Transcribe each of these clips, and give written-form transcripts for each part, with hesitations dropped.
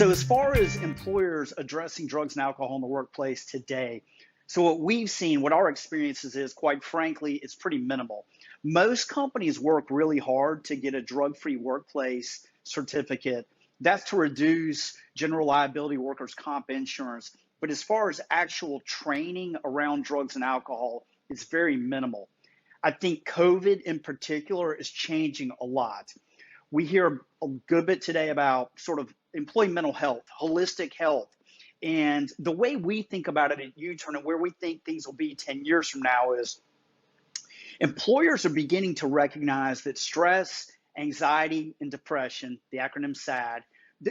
So as far as employers addressing drugs and alcohol in the workplace today, so what we've seen, what our experiences is, quite frankly, it's pretty minimal. Most companies work really hard to get a drug-free workplace certificate. That's to reduce general liability workers' comp insurance. But as far as actual training around drugs and alcohol, it's very minimal. I think COVID in particular is changing a lot. We hear a good bit today about sort of employee mental health, holistic health. And the way we think about it at Youturn and where we think things will be 10 years from now is employers are beginning to recognize that stress, anxiety, and depression, the acronym SAD,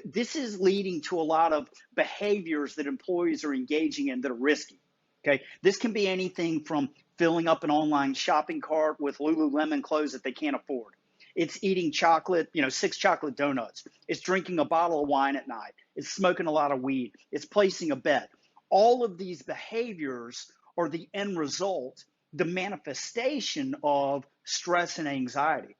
this is leading to a lot of behaviors that employees are engaging in that are risky. Okay, this can be anything from filling up an online shopping cart with Lululemon clothes that they can't afford. It's eating chocolate, 6 chocolate donuts. It's drinking a bottle of wine at night. It's smoking a lot of weed. It's placing a bet. All of these behaviors are the end result, the manifestation of stress and anxiety.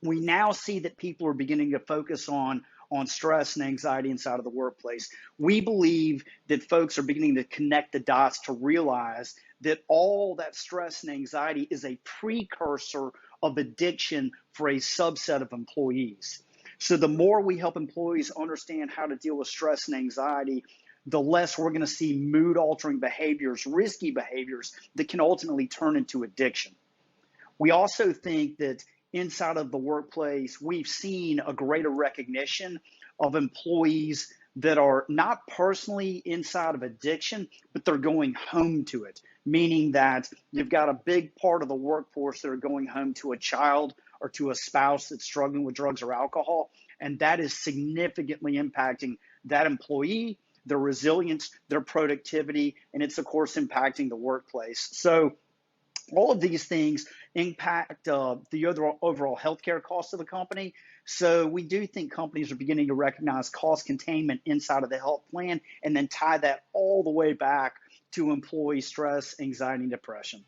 We now see that people are beginning to focus on stress and anxiety inside of the workplace. We believe that folks are beginning to connect the dots to realize that all that stress and anxiety is a precursor of addiction for a subset of employees. So the more we help employees understand how to deal with stress and anxiety, the less we're going to see mood-altering behaviors, risky behaviors that can ultimately turn into addiction. We also think that inside of the workplace, we've seen a greater recognition of employees that are not personally inside of addiction, but they're going home to it, meaning that you've got a big part of the workforce that are going home to a child or to a spouse that's struggling with drugs or alcohol, and that is significantly impacting that employee, their resilience, their productivity, and it's, of course, impacting the workplace. So all of these things impact the overall healthcare costs of the company. So we do think companies are beginning to recognize cost containment inside of the health plan and then tie that all the way back to employee stress, anxiety, and depression.